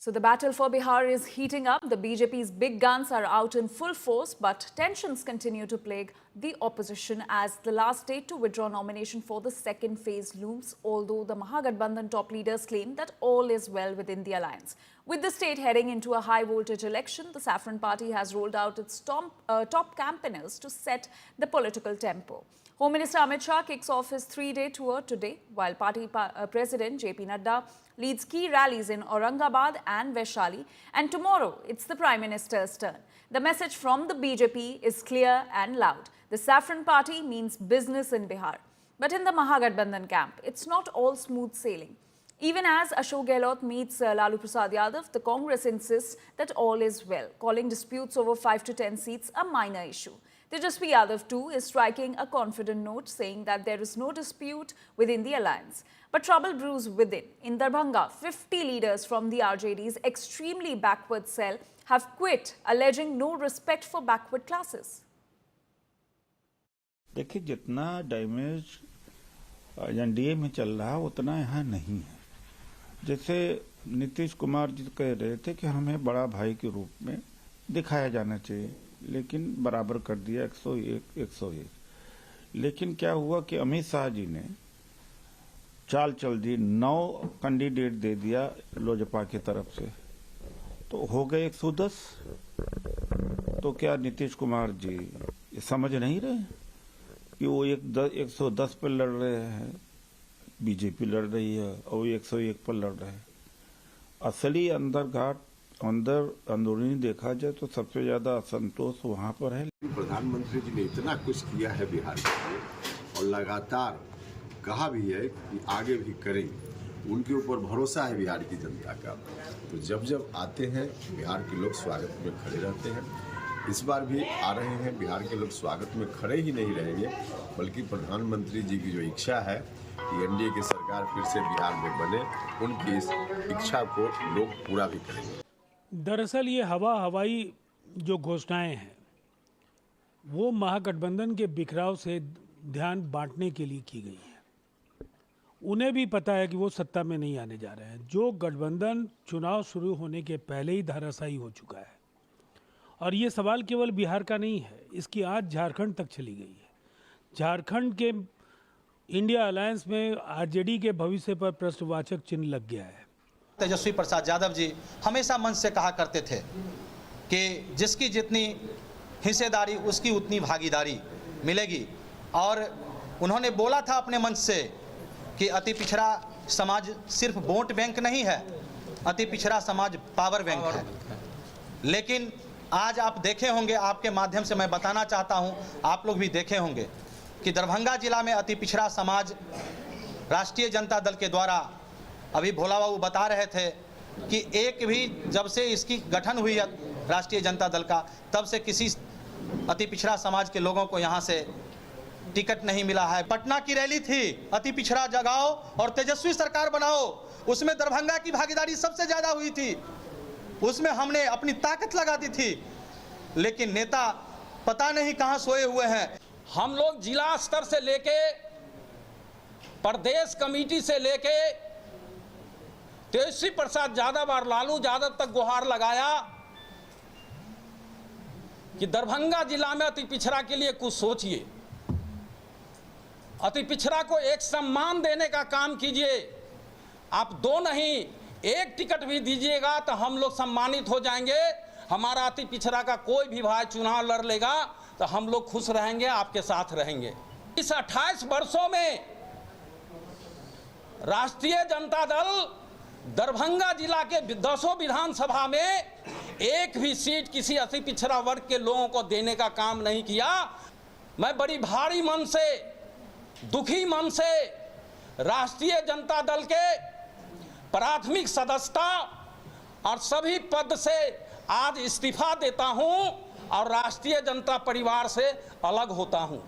So the battle for Bihar is heating up. The BJP's big guns are out in full force, but tensions continue to plague the opposition as the last date to withdraw nomination for the second phase looms, although the Mahagathbandhan top leaders claim that all is well within the alliance. With the state heading into a high-voltage election, the Saffron Party has rolled out its top campaigners to set the political tempo. Home Minister Amit Shah kicks off his 3-day tour today, while party President JP Nadda leads key rallies in Aurangabad and Vaishali. And tomorrow, it's the Prime Minister's turn. The message from the BJP is clear and loud. The Saffron Party means business in Bihar. But in the Mahagathbandhan camp, it's not all smooth sailing. Even as Ashok Gehlot meets Lalu Prasad Yadav, the Congress insists that all is well, calling disputes over 5 to 10 seats a minor issue. Tejaswi Yadav too is striking a confident note, saying that there is no dispute within the alliance. But trouble brews within. In Darbhanga, 50 leaders from the RJD's extremely backward cell have quit, alleging no respect for backward classes. देखिए, जितना damage NDA में चल रहा है उतना यहाँ नहीं है। जैसे नीतीश कुमार जी कह रहे थे कि हमें बड़ा भाई के रूप में दिखाया जाना चाहिए, लेकिन बराबर कर दिया 101। लेकिन क्या हुआ कि अमित शाह जी ने चाल चल दी, 9 कैंडिडेट दे दिया लोजपा की तरफ से, तो हो गए 110। तो क्या नीतीश कुमार जी ये समझ नहीं रहे कि वो 110 पर लड़ रहे हैं, बीजेपी लड़ रही है और 101 पर लड़ रहे हैं। असली अंदरूनी देखा जाए तो सबसे ज्यादा असंतोष वहां पर है। प्रधानमंत्री जी ने इतना कुछ किया है बिहार के लिए और लगातार कहा भी है कि आगे भी करेंगे। उनके ऊपर भरोसा है बिहार की जनता का। तो जब जब आते हैं बिहार के लोग स्वागत में खड़े रहते हैं। इस बार भी आ रहे हैं, बिहार के लोग स्वागत में खड़े ही नहीं रहेंगे, बल्कि प्रधानमंत्री जी की जो इच्छा है कि एनडीए की सरकार फिर से बिहार में बने, उनकी इस इच्छा को लोग पूरा भी करेंगे। दरअसल ये हवाई जो घोषणाएं हैं वो महागठबंधन के बिखराव से ध्यान बांटने के लिए की गई है। उन्हें भी पता है कि वो सत्ता में नहीं आने जा रहे हैं। जो गठबंधन चुनाव शुरू होने के पहले ही धराशायी हो चुका है, और ये सवाल केवल बिहार का नहीं है, इसकी आज झारखंड तक चली गई है। झारखंड के इंडिया अलायंस में आरजेडी के भविष्य पर प्रश्नवाचक चिन्ह लग गया है। तेजस्वी प्रसाद यादव जी हमेशा मंच से कहा करते थे कि जिसकी जितनी हिस्सेदारी उसकी उतनी भागीदारी मिलेगी, और उन्होंने बोला था अपने मंच से कि अति पिछड़ा समाज सिर्फ वोट बैंक नहीं है, अति पिछड़ा समाज पावर बैंक है। लेकिन आज आप देखे होंगे, आपके माध्यम से मैं बताना चाहता हूं, आप लोग भी देखे होंगे कि दरभंगा जिला में अति पिछड़ा समाज राष्ट्रीय जनता दल के द्वारा, अभी भोला बाबू बता रहे थे कि एक भी जब से इसकी गठन हुई है राष्ट्रीय जनता दल का, तब से किसी अति पिछड़ा समाज के लोगों को यहाँ से टिकट नहीं मिला है। पटना की रैली थी, अति पिछड़ा जगाओ और तेजस्वी सरकार बनाओ, उसमें दरभंगा की भागीदारी सबसे ज़्यादा हुई थी, उसमें हमने अपनी ताकत लगा दी थी। लेकिन नेता पता नहीं कहाँ सोए हुए हैं। हम लोग जिला स्तर से लेके प्रदेश कमेटी से लेके तेजस्वी प्रसाद यादव और लालू यादव तक गुहार लगाया कि दरभंगा जिला में अति पिछड़ा के लिए कुछ सोचिए, अति पिछड़ा को एक सम्मान देने का काम कीजिए। आप 2 नहीं 1 टिकट भी दीजिएगा तो हम लोग सम्मानित हो जाएंगे। हमारा अति पिछड़ा का कोई भी भाई चुनाव लड़ लेगा तो हम लोग खुश रहेंगे, आपके साथ रहेंगे। इस 28 वर्षों में राष्ट्रीय जनता दल दरभंगा जिला के 10 विधानसभा में एक भी सीट किसी अति पिछड़ा वर्ग के लोगों को देने का काम नहीं किया। मैं बड़ी भारी मन से, दुखी मन से राष्ट्रीय जनता दल के प्राथमिक सदस्यता और सभी पद से आज इस्तीफा देता हूं और राष्ट्रीय जनता परिवार से अलग होता हूं।